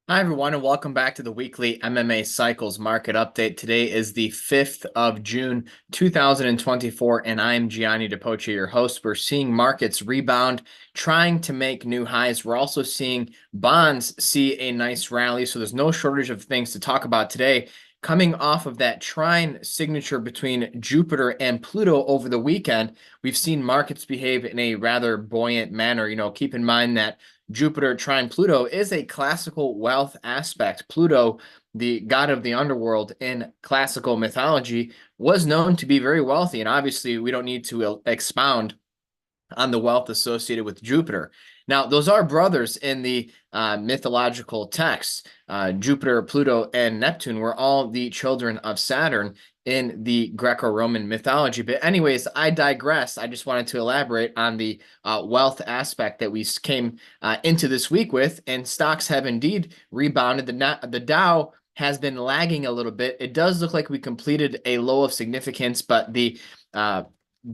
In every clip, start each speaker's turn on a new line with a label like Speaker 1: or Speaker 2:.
Speaker 1: Hi, everyone, and welcome back to the weekly MMA Cycles Market Update. Today is the 5th of June, 2024, and I am Gianni DePoce, your host. We're seeing markets rebound, trying to make new highs. We're also seeing bonds see a nice rally, so there's no shortage of things to talk about today. Coming off of that Trine signature between Jupiter and Pluto over the weekend, we've seen markets behave in a rather buoyant manner. Keep in mind that Jupiter trine Pluto is a classical wealth aspect. Pluto, the god of the underworld in classical mythology, was known to be very wealthy. And obviously, we don't need to expound on the wealth associated with Jupiter. Now, those are brothers in the mythological texts. Jupiter, Pluto, and Neptune were all the children of Saturn in the Greco-Roman mythology. But anyways, I digress. I just wanted to elaborate on the wealth aspect that we came into this week with, and stocks have indeed rebounded. The Dow has been lagging a little bit. It does look like we completed a low of significance, but the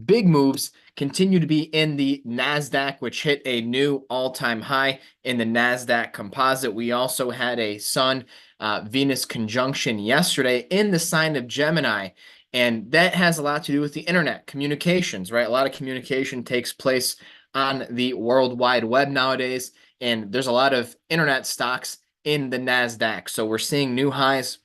Speaker 1: big moves continue to be in the NASDAQ, which hit a new all-time high in the NASDAQ composite. We also had a Sun-Venus conjunction yesterday in the sign of Gemini, and that has a lot to do with the internet, communications, right? A lot of communication takes place on the World Wide Web nowadays, and there's a lot of internet stocks in the NASDAQ. So we're seeing new highs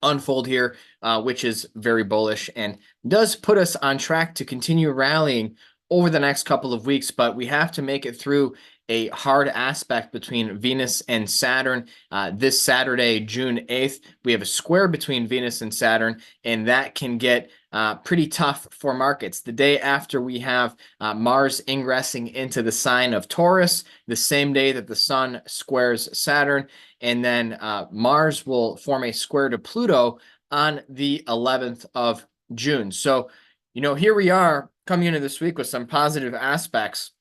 Speaker 1: unfold here, which is very bullish and does put us on track to continue rallying over the next couple of weeks. But we have to make it through a hard aspect between Venus and Saturn. This Saturday, June 8th, we have a square between Venus and Saturn, and that can get pretty tough for markets. The day after, we have Mars ingressing into the sign of Taurus, the same day that the Sun squares Saturn, and then Mars will form a square to Pluto on the 11th of June. So, here we are coming into this week with some positive aspects,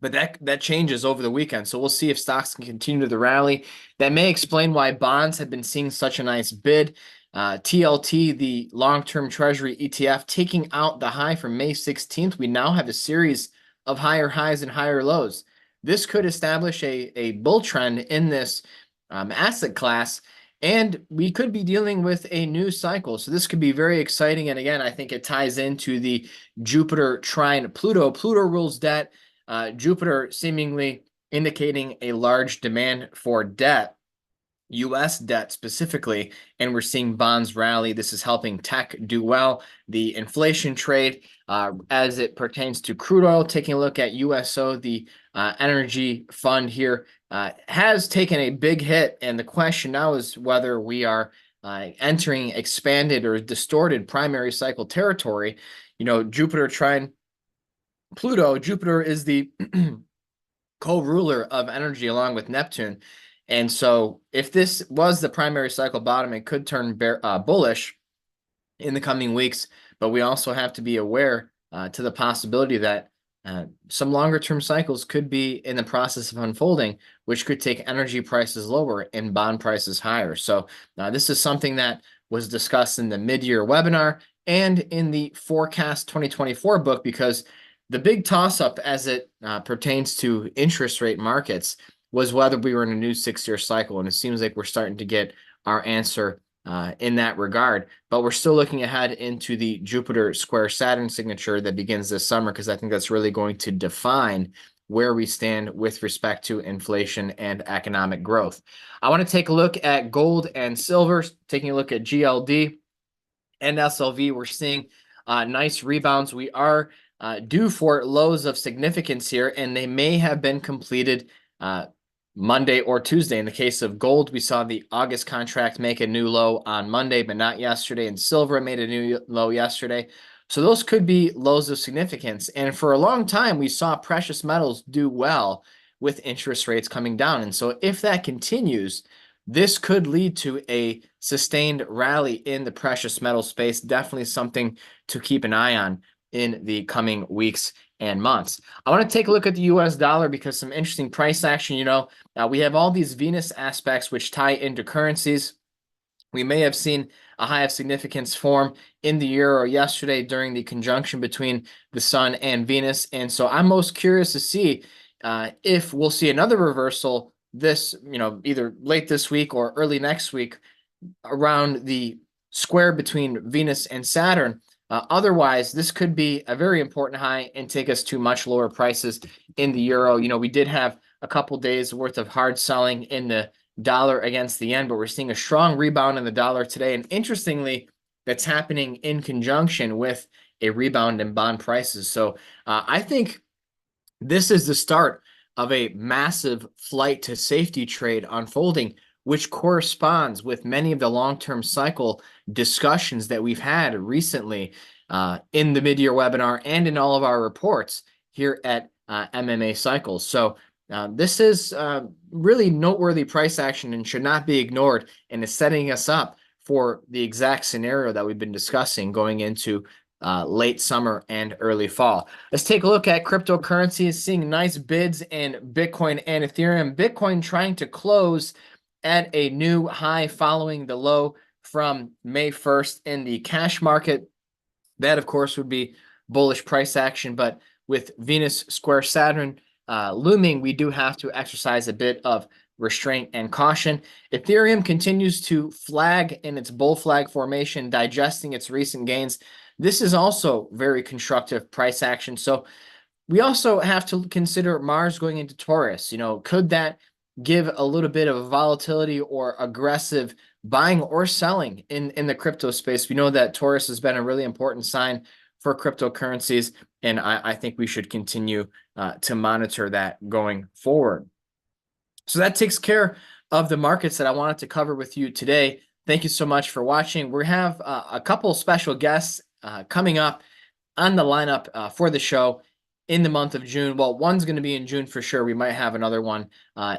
Speaker 1: but that changes over the weekend. So we'll see if stocks can continue the rally. That may explain why bonds have been seeing such a nice bid. TLT, the long-term Treasury ETF, taking out the high from May 16th. We now have a series of higher highs and higher lows. This could establish a bull trend in this asset class, and we could be dealing with a new cycle. So this could be very exciting. And again, I think it ties into the Jupiter trine Pluto. Pluto rules debt. Jupiter seemingly indicating a large demand for debt, U.S. debt specifically, and we're seeing bonds rally. This is helping tech do well. The inflation trade, as it pertains to crude oil, taking a look at USO, the energy fund here, has taken a big hit. And the question now is whether we are entering expanded or distorted primary cycle territory. Jupiter trine Pluto, Jupiter is the co-ruler of energy along with Neptune. And so if this was the primary cycle bottom, it could turn bullish in the coming weeks. But we also have to be aware to the possibility that some longer term cycles could be in the process of unfolding, which could take energy prices lower and bond prices higher. So this is something that was discussed in the mid-year webinar and in the Forecast 2024 book, because the big toss-up as it pertains to interest rate markets was whether we were in a new 6-year cycle, and it seems like we're starting to get our answer in that regard. But we're still looking ahead into the Jupiter square Saturn signature that begins this summer, because I think that's really going to define where we stand with respect to inflation and economic growth. I want to take a look at gold and silver, taking a look at GLD and SLV. We're seeing nice rebounds. We are due for lows of significance here, and they may have been completed Monday or Tuesday. In the case of gold, we saw the August contract make a new low on Monday, but not yesterday. And silver made a new low yesterday. So those could be lows of significance. And for a long time, we saw precious metals do well with interest rates coming down. And so if that continues, this could lead to a sustained rally in the precious metal space. Definitely something to keep an eye on in the coming weeks and months. I want to take a look at the US dollar, because some interesting price action. We have all these Venus aspects which tie into currencies. We may have seen a high of significance form in the euro yesterday during the conjunction between the Sun and Venus. And so I'm most curious to see if we'll see another reversal this, either late this week or early next week around the square between Venus and Saturn. Otherwise, this could be a very important high and take us to much lower prices in the euro. We did have a couple days worth of hard selling in the dollar against the yen, but we're seeing a strong rebound in the dollar today. And interestingly, that's happening in conjunction with a rebound in bond prices. So I think this is the start of a massive flight to safety trade unfolding, which corresponds with many of the long-term cycle discussions that we've had recently in the mid-year webinar and in all of our reports here at MMA Cycles. So this is really noteworthy price action and should not be ignored, and is setting us up for the exact scenario that we've been discussing going into late summer and early fall. Let's take a look at cryptocurrencies, seeing nice bids in Bitcoin and Ethereum. Bitcoin trying to close at a new high following the low from May 1st in the cash market. That, of course, would be bullish price action, but with Venus square Saturn looming, we do have to exercise a bit of restraint and caution. Ethereum continues to flag in its bull flag formation, digesting its recent gains. This is also very constructive price action. So we also have to consider Mars going into Taurus. Could that give a little bit of volatility or aggressive buying or selling in the crypto space? We know that Taurus has been a really important sign for cryptocurrencies, and I think we should continue to monitor that going forward. So that takes care of the markets that I wanted to cover with you today. Thank you so much for watching. We have a couple special guests coming up on the lineup for the show in the month of June. Well, one's going to be in June for sure. We might have another one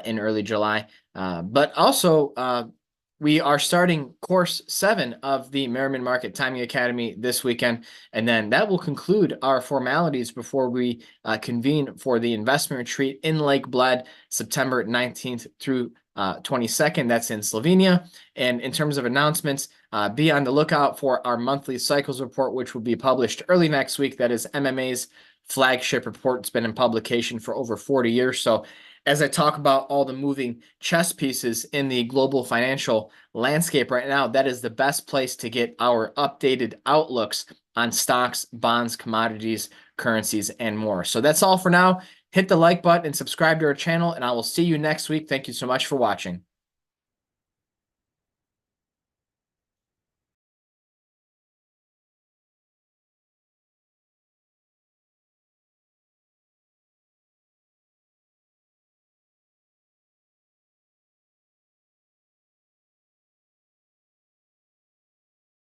Speaker 1: in early July. But also, we are starting course 7 of the Merriman Market Timing Academy this weekend. And then that will conclude our formalities before we convene for the investment retreat in Lake Bled, September 19th through 22nd. That's in Slovenia. And in terms of announcements, be on the lookout for our monthly cycles report, which will be published early next week. That is MMA's flagship report. It's been in publication for over 40 years. So as I talk about all the moving chess pieces in the global financial landscape right now, that is the best place to get our updated outlooks on stocks, bonds, commodities, currencies, and more. So that's all for now. Hit the like button and subscribe to our channel, and I will see you next week. Thank you so much for watching.